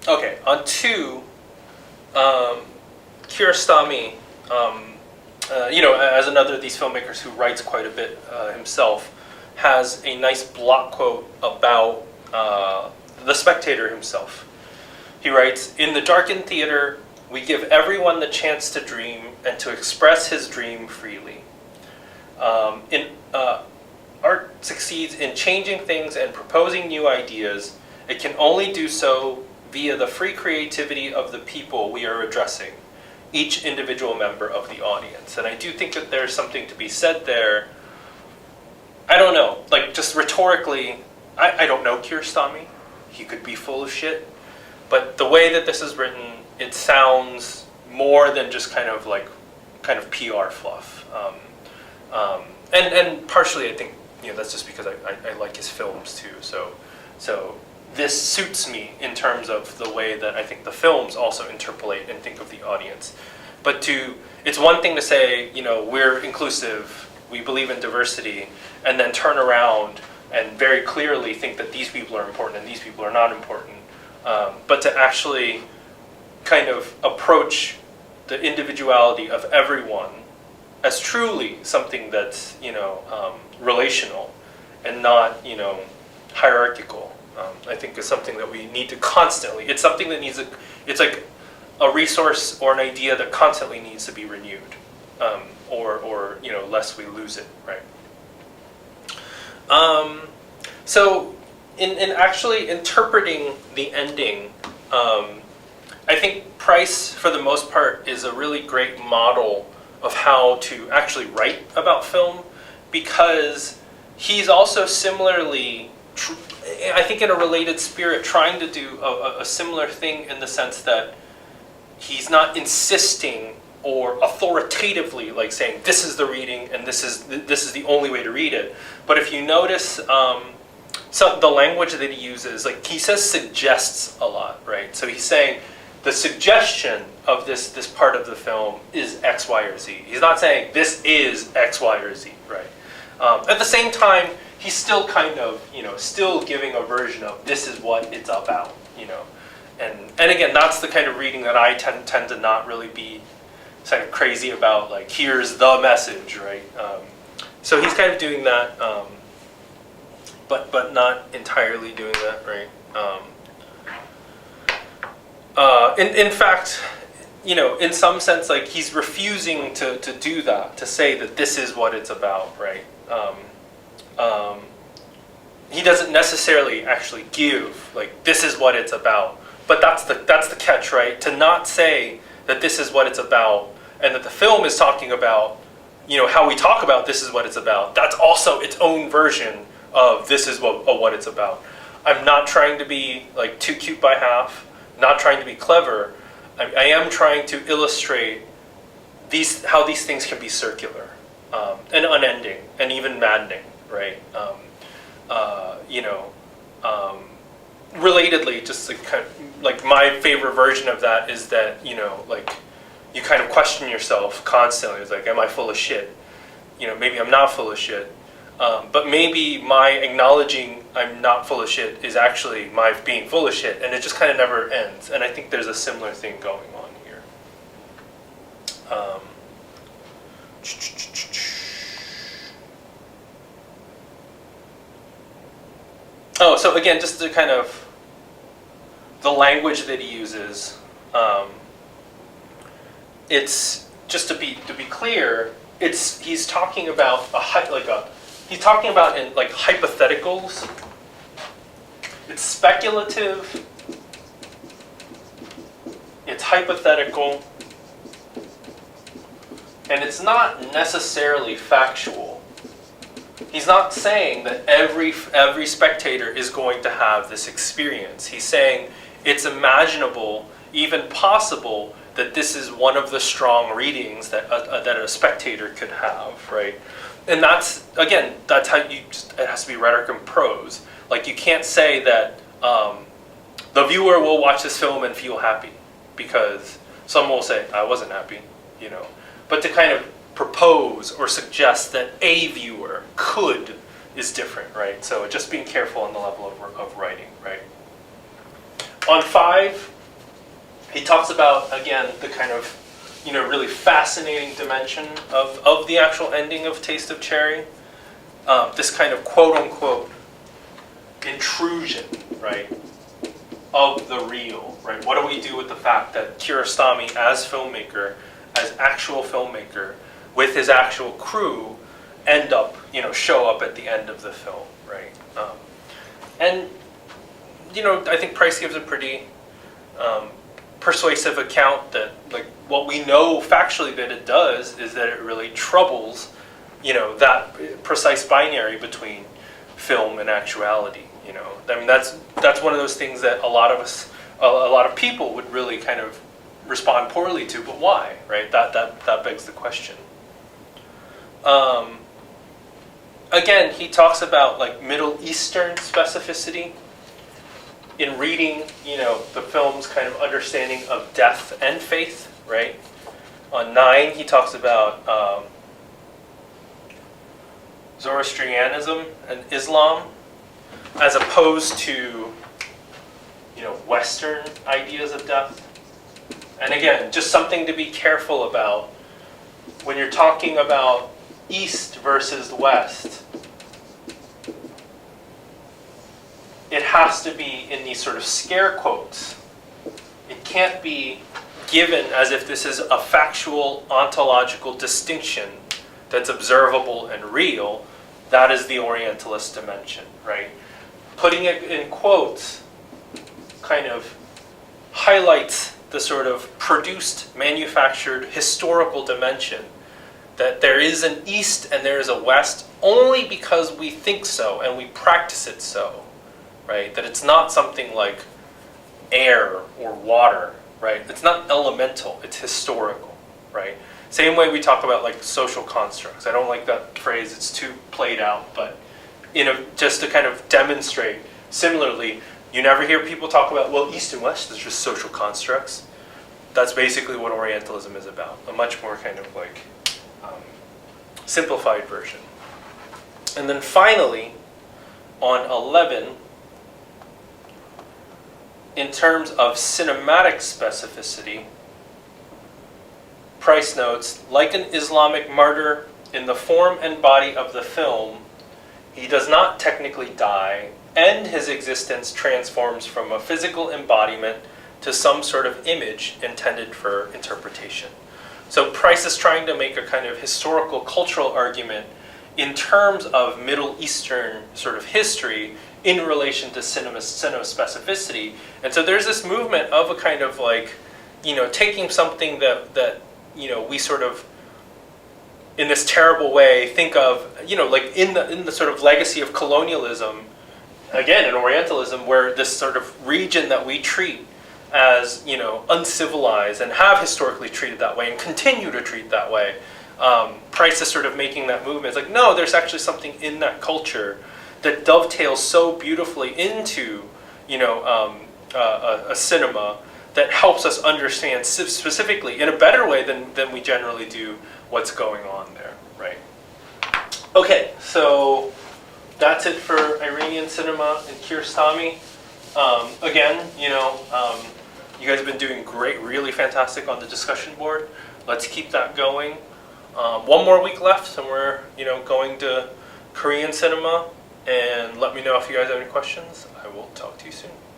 Okay, on 2, Kiarostami, as another of these filmmakers who writes quite a bit himself, has a nice block quote about the spectator himself. He writes, "In the darkened theater, we give everyone the chance to dream and to express his dream freely. Art succeeds in changing things and proposing new ideas. It can only do so via the free creativity of the people we are addressing, each individual member of the audience." And I do think that there's something to be said there. I don't know, like just rhetorically, I don't know Kiarostami. He could be full of shit. But the way that this is written, it sounds more than just kind of PR fluff. And partially I think, that's just because I like his films too. So this suits me in terms of the way that I think the films also interpolate and think of the audience. But it's one thing to say, we're inclusive, we believe in diversity, and then turn around and very clearly think that these people are important and these people are not important. But to actually kind of approach the individuality of everyone as truly something that's, relational and not, hierarchical. I think is something that we need to constantly, it's something that it's like a resource or an idea that constantly needs to be renewed, or lest we lose it, right? So in actually interpreting the ending, I think Price, for the most part, is a really great model of how to actually write about film, because he's also similarly, I think in a related spirit, trying to do a similar thing in the sense that he's not insisting or authoritatively like saying this is the reading and this is the only way to read it. But if you notice the language that he uses, like he says suggests a lot, right? So he's saying the suggestion of this part of the film is X, Y, or Z. He's not saying this is X, Y, or Z, right? At the same time, he's still kind of, still giving a version of this is what it's about, And again, that's the kind of reading that I tend to not really be kind of crazy about, like, here's the message, right? So he's kind of doing that, but not entirely doing that, right? In fact, in some sense, like, he's refusing to do that, to say that this is what it's about, right? He doesn't necessarily actually give, like, this is what it's about. But that's the catch, right? To not say that this is what it's about, and that the film is talking about, how we talk about this is what it's about. That's also its own version of this is what it's about. I'm not trying to be like too cute by half, not trying to be clever. I am trying to illustrate how these things can be circular, and unending, and even maddening, right? Relatedly, just like my favorite version of that is that, like, you kind of question yourself constantly. It's like, am I full of shit? Maybe I'm not full of shit. But maybe my acknowledging I'm not full of shit is actually my being full of shit, and it just kind of never ends. And I think there's a similar thing going on here. Oh, so again, just to kind of the language that he uses, it's just to be clear. He's talking about he's talking about in like hypotheticals. It's speculative. It's hypothetical, and it's not necessarily factual. He's not saying that every spectator is going to have this experience. He's saying it's imaginable, even possible, that this is one of the strong readings that a spectator could have, right? And that's how it has to be rhetoric and prose. Like, you can't say that the viewer will watch this film and feel happy, because some will say, I wasn't happy, But to kind of propose or suggest that a viewer could is different, right? So just being careful on the level of writing, right? On 5, He talks about, again, the kind of, really fascinating dimension of the actual ending of Taste of Cherry. This kind of quote-unquote intrusion, right, of the real, right? What do we do with the fact that Kiarostami, as filmmaker, as actual filmmaker, with his actual crew, end up, show up at the end of the film, right? And, I think Price gives a pretty persuasive account that, like, what we know factually that it does is that it really troubles, that precise binary between film and actuality. I mean, that's one of those things that a lot of people would really kind of respond poorly to. But why, right? That begs the question. Again, he talks about like Middle Eastern specificity in reading, the film's kind of understanding of death and faith, right? On 9, he talks about Zoroastrianism and Islam, as opposed to, Western ideas of death. And again, just something to be careful about when you're talking about East versus West. It has to be in these sort of scare quotes. It can't be given as if this is a factual ontological distinction that's observable and real. That is the Orientalist dimension, right? Putting it in quotes kind of highlights the sort of produced, manufactured, historical dimension that there is an East and there is a West only because we think so and we practice it so, right? That it's not something like air or water, right? It's not elemental, it's historical, right? Same way we talk about like social constructs. I don't like that phrase, it's too played out, but just to kind of demonstrate, similarly, you never hear people talk about, well, East and West is just social constructs. That's basically what Orientalism is about, a much more kind of like simplified version. And then finally, on 11, in terms of cinematic specificity, Price notes, like an Islamic martyr in the form and body of the film, he does not technically die, and his existence transforms from a physical embodiment to some sort of image intended for interpretation. So Price is trying to make a kind of historical cultural argument in terms of Middle Eastern sort of history in relation to cinema specificity. And so there's this movement of a kind of like, taking something that we sort of, in this terrible way, think of, like in the sort of legacy of colonialism, again, in Orientalism, where this sort of region that we treat as, uncivilized and have historically treated that way and continue to treat that way. Price is sort of making that movement. It's like, no, there's actually something in that culture that dovetails so beautifully into, a cinema that helps us understand specifically, in a better way than we generally do, what's going on there, right? Okay, so that's it for Iranian cinema and Kiarostami. Again, you guys have been doing great, really fantastic on the discussion board. Let's keep that going. One more week left, and we're going to Korean cinema. And let me know if you guys have any questions. I will talk to you soon.